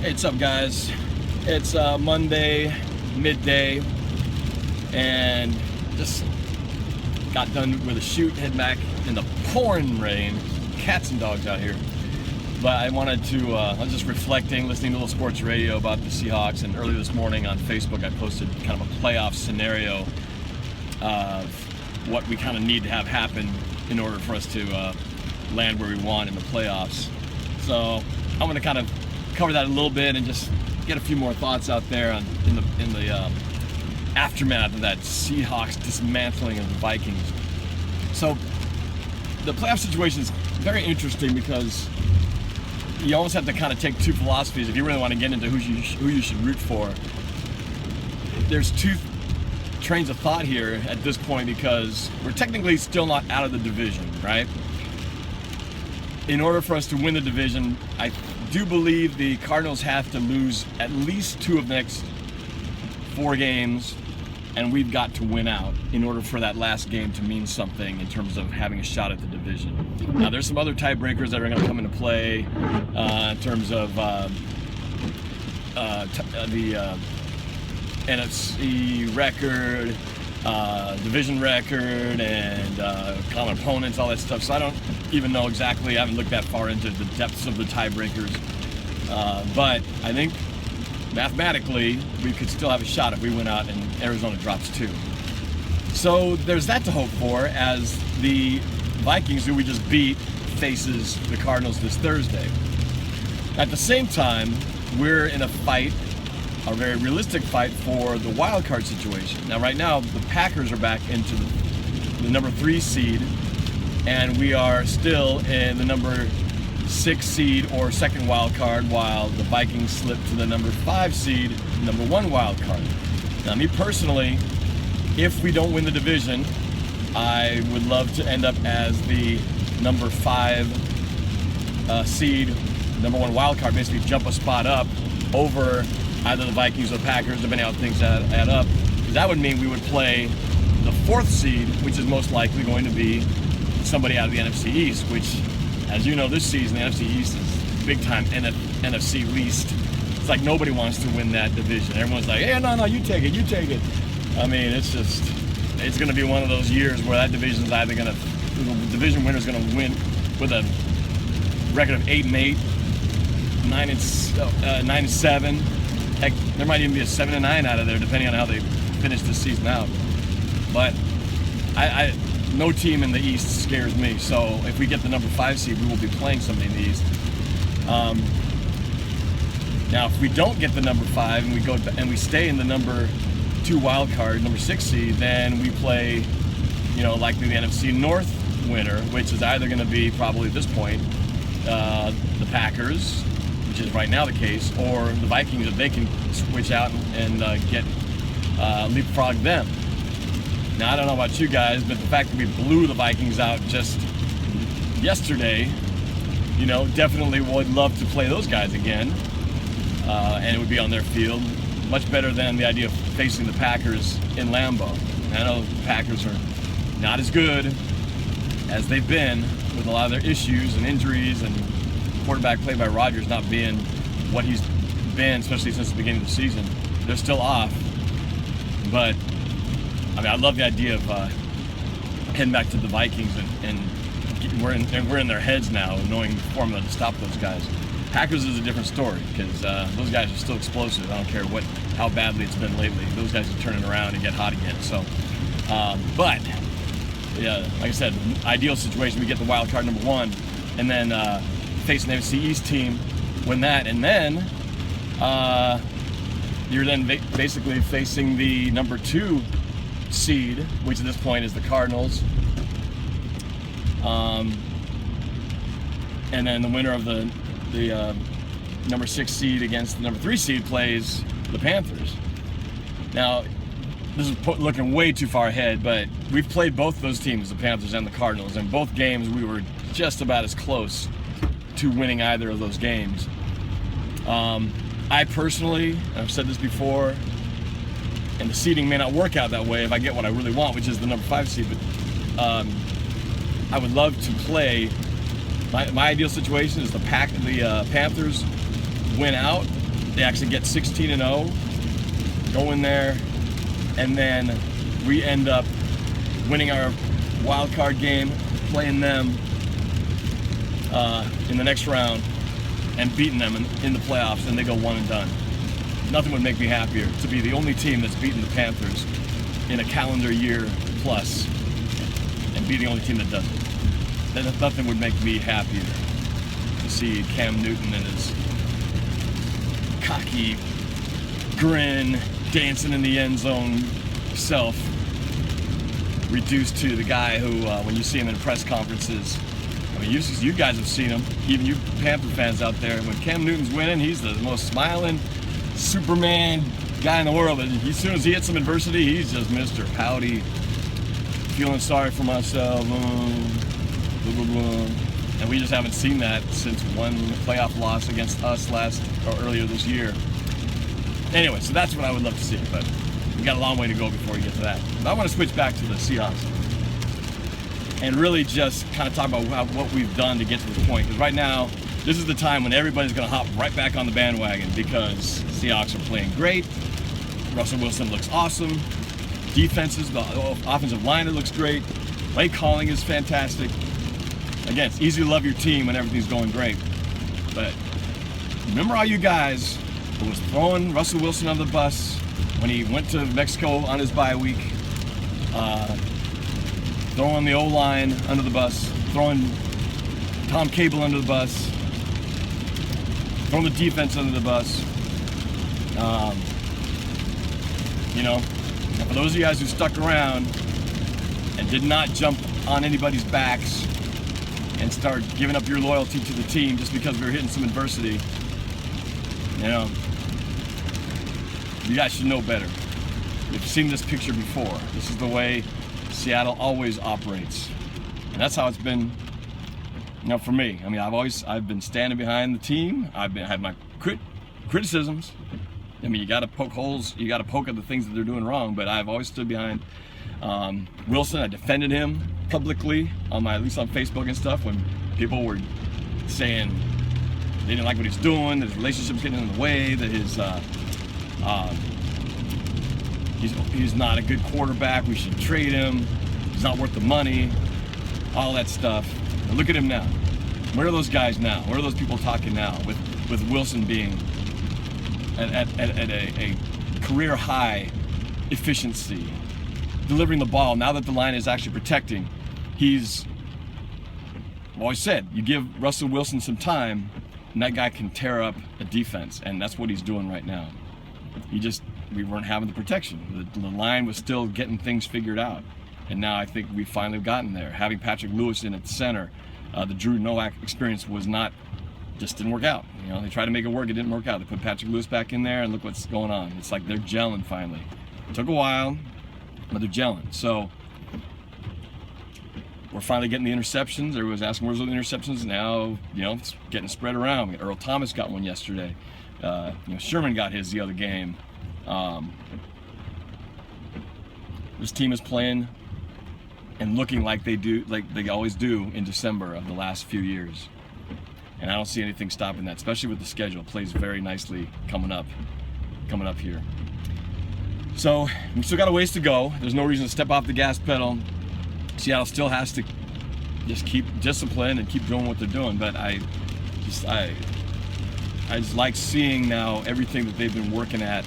Hey, what's up, guys? It's Monday, midday, and just got done with a shoot, heading back in the pouring rain. Cats and dogs out here. But I wanted to, I was just reflecting, listening to a little sports radio about the Seahawks, and earlier this morning on Facebook I posted kind of a playoff scenario of what we kind of need to have happen in order for us to land where we want in the playoffs. So I'm going to kind of cover that a little bit and just get a few more thoughts out there in the aftermath of that Seahawks dismantling of the Vikings. So the playoff situation is very interesting because you almost have to kind of take two philosophies if you really want to get into who you should root for. There's two trains of thought here at this point because we're technically still not out of the division, right? In order for us to win the division, I do believe the Cardinals have to lose at least 2 of the next 4 games, and we've got to win out in order for that last game to mean something in terms of having a shot at the division. Now, there's some other tiebreakers that are going to come into play in terms of the NFC record, division record, and common opponents, all that stuff. So I don't even know exactly. I haven't looked that far into the depths of the tiebreakers. But I think mathematically we could still have a shot if we went out and Arizona drops 2. So there's that to hope for as the Vikings, who we just beat, faces the Cardinals this Thursday. At the same time, we're in a fight, a very realistic fight for the Wildcard situation. Now, right now, the Packers are back into the number 3 seed, and we are still in the number 6 seed or second wild card, while the Vikings slip to the number 5 seed, number 1 wild card. Now, me personally, if we don't win the division, I would love to end up as the number 5 seed, number 1 wild card, basically jump a spot up over either the Vikings or the Packers, depending on how things add up. Because that would mean we would play the 4th seed, which is most likely going to be somebody out of the NFC East, which, as you know, this season, the NFC East is big time NFC least. It's like nobody wants to win that division. Everyone's like, hey, no, you take it, you take it. I mean, it's going to be one of those years where that division is either going to, the division winner is going to win with a record of 8-8, 9-7. Heck, there might even be a 7-9 out of there, depending on how they finish the season out. But no team in the East scares me. So if we get the number 5 seed, we will be playing somebody in the East. Now, if we don't get the number 5 and we go and we stay in the number 2 wild card, number 6 seed, then we play, likely the NFC North winner, which is either going to be probably at this point the Packers, which is right now the case, or the Vikings, if they can switch out and get leapfrog them. Now, I don't know about you guys, but the fact that we blew the Vikings out just yesterday, definitely would love to play those guys again, and it would be on their field. Much better than the idea of facing the Packers in Lambeau. I know the Packers are not as good as they've been with a lot of their issues and injuries, and quarterback play by Rodgers not being what he's been, especially since the beginning of the season. They're still off, but I mean, I love the idea of heading back to the Vikings and we're in their heads now, knowing the formula to stop those guys. Packers is a different story because those guys are still explosive. I don't care how badly it's been lately. Those guys are turning around and get hot again. So, but yeah, like I said, ideal situation, we get the wild card number 1, and then face an NFC East team, win that, and then you're then basically facing the number 2 seed, which at this point is the Cardinals, and then the winner of the number 6 seed against the number 3 seed plays the Panthers. Now, this is looking way too far ahead, but we've played both those teams, the Panthers and the Cardinals, and both games we were just about as close to winning either of those games. I personally, I've said this before, and the seeding may not work out that way if I get what I really want, which is the number 5 seed, but I would love to play. My ideal situation is the Panthers win out they actually get 16-0, go in there, and then we end up winning our wild card game, playing them in the next round, and beating them in the playoffs, and they go one and done. Nothing would make me happier to be the only team that's beaten the Panthers in a calendar year plus, and be the only team that does it. Then nothing would make me happier to see Cam Newton and his cocky grin, dancing in the end zone self, reduced to the guy who, when you see him in press conferences, I mean, you guys have seen him, even you Panther fans out there, when Cam Newton's winning, he's the most smiling Superman guy in the world. And as soon as he hits some adversity, he's just Mr. Pouty, feeling sorry for myself, blah, blah, blah. And we just haven't seen that since one playoff loss against us earlier this year. Anyway, so that's what I would love to see, but we got a long way to go before we get to that. But I want to switch back to the Seahawks and really just kind of talk about what we've done to get to this point. Because right now, this is the time when everybody's going to hop right back on the bandwagon because Seahawks are playing great. Russell Wilson looks awesome. Defenses, the offensive line looks great. Play calling is fantastic. Again, it's easy to love your team when everything's going great. But remember all you guys who was throwing Russell Wilson on the bus when he went to Mexico on his bye week, throwing the O-line under the bus, throwing Tom Cable under the bus, throwing the defense under the bus. You know, and for those of you guys who stuck around and did not jump on anybody's backs and start giving up your loyalty to the team just because we were hitting some adversity, you know, you guys should know better. You've seen this picture before. This is the way Seattle always operates, and that's how it's been. You know, for me, I mean, I've been standing behind the team. I've had my criticisms. I mean, you got to poke holes. You got to poke at the things that they're doing wrong. But I've always stood behind Wilson. I defended him publicly at least on Facebook and stuff, when people were saying they didn't like what he's doing, that his relationship's getting in the way, that he's not a good quarterback. We should trade him. He's not worth the money. All that stuff. And look at him now. Where are those guys now? Where are those people talking now? With Wilson being at a career high efficiency, delivering the ball. Now that the line is actually protecting, I've always said, you give Russell Wilson some time, and that guy can tear up a defense, and that's what he's doing right now. We weren't having the protection. The line was still getting things figured out, and now I think we finally have gotten there. Having Patrick Lewis in at the center, the Drew Nowak experience just didn't work out. You know, they tried to make it work, it didn't work out. They put Patrick Lewis back in there, and look what's going on. It's like they're gelling finally. It took a while, but they're gelling. So we're finally getting the interceptions. Everyone's asking where's the interceptions. Now, you know, it's getting spread around. Earl Thomas got one yesterday. Sherman got his the other game. This team is playing and looking like they always do in December of the last few years. And I don't see anything stopping that, especially with the schedule. It plays very nicely coming up here. So we still got a ways to go. There's no reason to step off the gas pedal. Seattle still has to just keep discipline and keep doing what they're doing. But I just like seeing now everything that they've been working at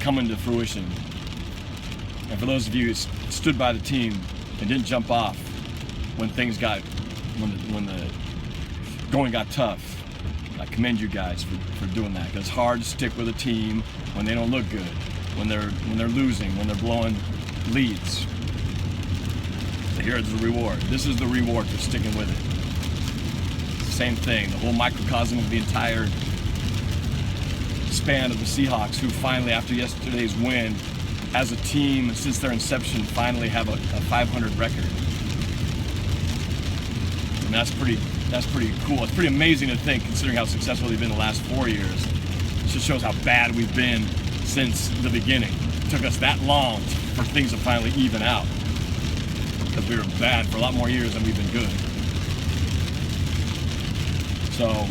coming to fruition. And for those of you who stood by the team and didn't jump off when the going got tough, I commend you guys for doing that. Because it's hard to stick with a team when they don't look good, when they're losing, when they're blowing leads. Here's the reward. This is the reward for sticking with it. Same thing, the whole microcosm of the entire span of the Seahawks, who finally, after yesterday's win, as a team, since their inception, finally have a 500 record. And that's pretty cool. It's pretty amazing to think, considering how successful they've been the last 4 years. It just shows how bad we've been since the beginning. It took us that long for things to finally even out, because we were bad for a lot more years than we've been good. So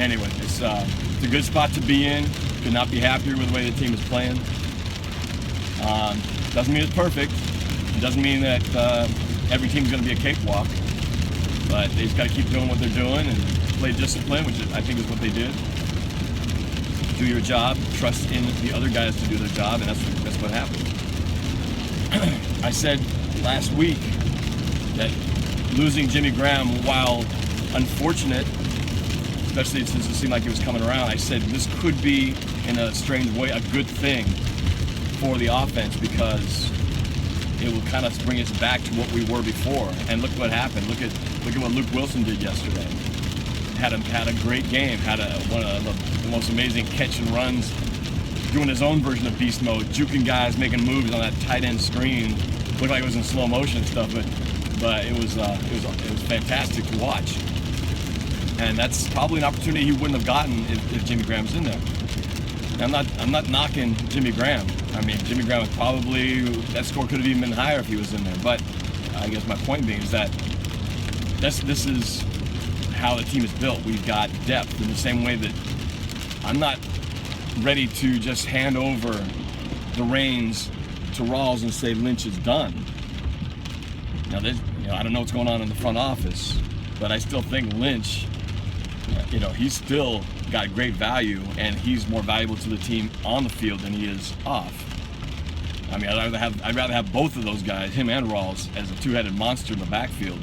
anyway, it's a good spot to be in. Could not be happier with the way the team is playing. Doesn't mean it's perfect. It doesn't mean that every team's going to be a cakewalk. But they just got to keep doing what they're doing and play discipline, which I think is what they did. Do your job, trust in the other guys to do their job, and that's what happened. I said last week that losing Jimmy Graham, while unfortunate, especially since it seemed like he was coming around, I said this could be, in a strange way, a good thing for the offense, because it will kind of bring us back to what we were before. And look what happened. Look at what Luke Wilson did yesterday. Had a great game. Had one of the most amazing catch and runs, doing his own version of beast mode, juking guys, making moves on that tight end screen. Looked like it was in slow motion and stuff, but it was fantastic to watch. And that's probably an opportunity he wouldn't have gotten if Jimmy Graham's in there. I'm not knocking Jimmy Graham. I mean, Jimmy Graham was probably, that score could have even been higher if he was in there. But I guess my point being is that this is how the team is built. We've got depth in the same way that I'm not ready to just hand over the reins to Rawls and say Lynch is done. Now, I don't know what's going on in the front office, but I still think Lynch, he's still got great value, and he's more valuable to the team on the field than he is off. I mean, I'd rather have both of those guys, him and Rawls, as a two-headed monster in the backfield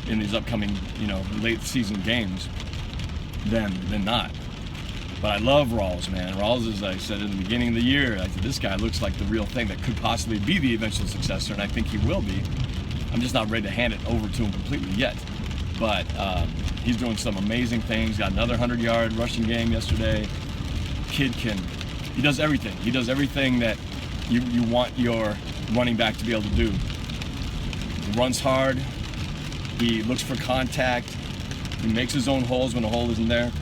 in these upcoming, late season games than not. But I love Rawls, man. Rawls, as I said in the beginning of the year, I said, this guy looks like the real thing that could possibly be the eventual successor, and I think he will be. I'm just not ready to hand it over to him completely yet. But he's doing some amazing things. Got another 100-yard rushing game yesterday. Kid he does everything. He does everything that you want your running back to be able to do. He runs hard. He looks for contact. He makes his own holes when a hole isn't there.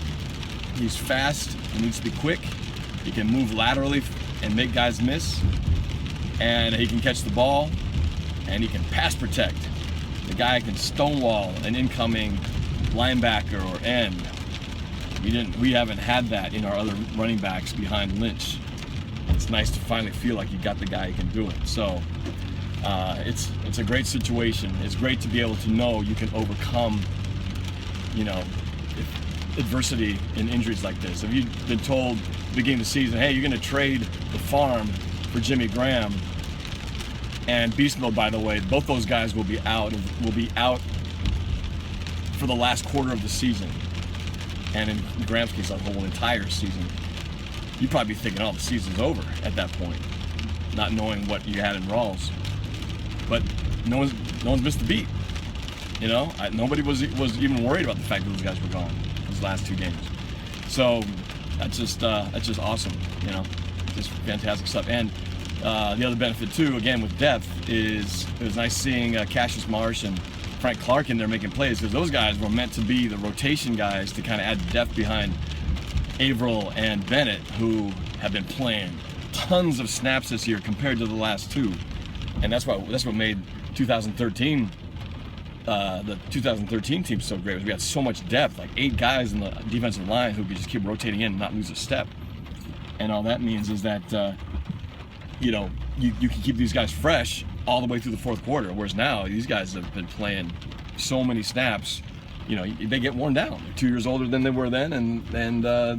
He's fast. He needs to be quick. He can move laterally and make guys miss. And he can catch the ball. And he can pass protect. The guy can stonewall an incoming linebacker or end. We haven't had that in our other running backs behind Lynch. It's nice to finally feel like you got the guy who can do it. So it's a great situation. It's great to be able to know you can overcome, adversity and injuries like this. If you've been told at the beginning of the season, hey, you're going to trade the farm for Jimmy Graham and beast mode, by the way, both those guys will be out for the last quarter of the season. And in Graham's case, the whole entire season. You'd probably be thinking, oh, the season's over at that point, not knowing what you had in Rawls. But no one's missed a beat. Nobody was even worried about the fact that those guys were gone those last two games. So that's just awesome. Just fantastic stuff. And the other benefit too, again with depth, is it was nice seeing Cassius Marsh and Frank Clark in there making plays, because those guys were meant to be the rotation guys to kind of add depth behind Averill and Bennett, who have been playing tons of snaps this year compared to the last two. And that's what made 2013 the 2013 team so great, was we had so much depth, like 8 guys in the defensive line who could just keep rotating in and not lose a step. And all that means is that you can keep these guys fresh all the way through the fourth quarter, whereas now these guys have been playing so many snaps, they get worn down. They're 2 years older than they were then, and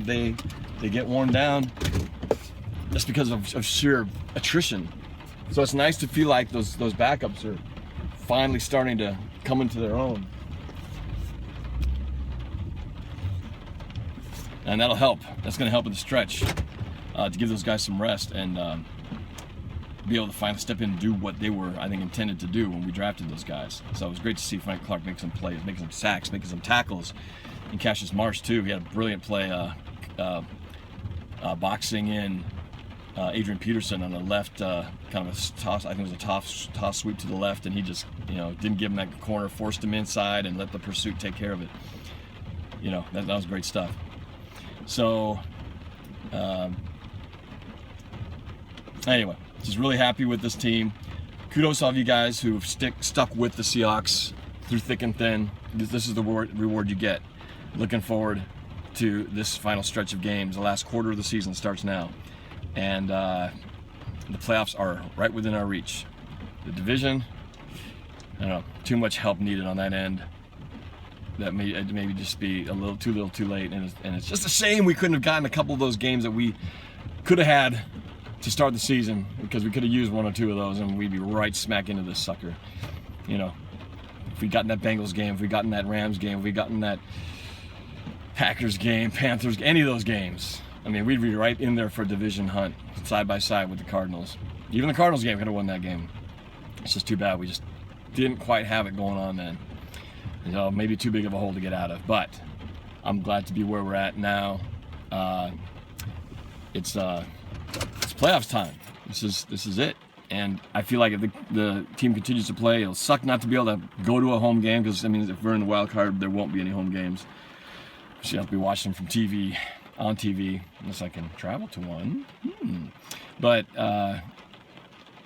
they get worn down just because of sheer attrition. So it's nice to feel like those backups are finally starting to come into their own. And that'll help. That's going to help in the stretch to give those guys some rest and be able to finally step in and do what they were, I think, intended to do when we drafted those guys. So it was great to see Frank Clark make some plays, making some sacks, making some tackles. And Cassius Marsh, too. He had a brilliant play boxing in Adrian Peterson on the left, kind of a toss. I think it was a toss sweep to the left, and he just, didn't give him that corner, forced him inside, and let the pursuit take care of it. That was great stuff. So, anyway, just really happy with this team. Kudos to all of you guys who've stuck with the Seahawks through thick and thin. This is the reward you get. Looking forward to this final stretch of games. The last quarter of the season starts now, and the playoffs are right within our reach. The division, I don't know, too much help needed on that end. That may maybe just be a little too late, and it's just a shame we couldn't have gotten a couple of those games that we could have had to start the season, because we could have used one or two of those, and we'd be right smack into this sucker. You know, if we'd gotten that Bengals game, if we'd gotten that Rams game, if we'd gotten that Packers game, Panthers, any of those games, I mean, we'd be right in there for a division hunt, side by side with the Cardinals. Even the Cardinals game could have won that game. It's just too bad we just didn't quite have it going on then. You know, maybe too big of a hole to get out of. But I'm glad to be where we're at now. It's playoffs time. This is it. And I feel like if the team continues to play, it'll suck not to be able to go to a home game, because I mean, if we're in the wild card, there won't be any home games. So you have to be watching from TV, on TV, unless I can travel to one. But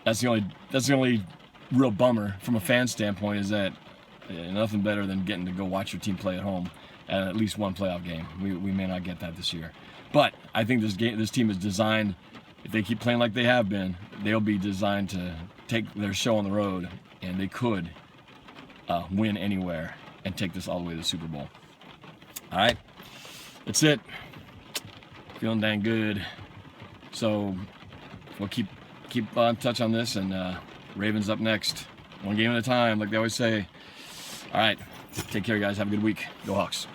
that's the only real bummer from a fan standpoint, is that nothing better than getting to go watch your team play at home at least one playoff game. We may not get that this year, but I think this team is designed. If they keep playing like they have been, they'll be designed to take their show on the road, and they could win anywhere and take this all the way to the Super Bowl. All right, that's it. Feeling dang good. So we'll keep in touch on this, and Ravens up next. One game at a time, like they always say. All right, take care, guys. Have a good week. Go Hawks.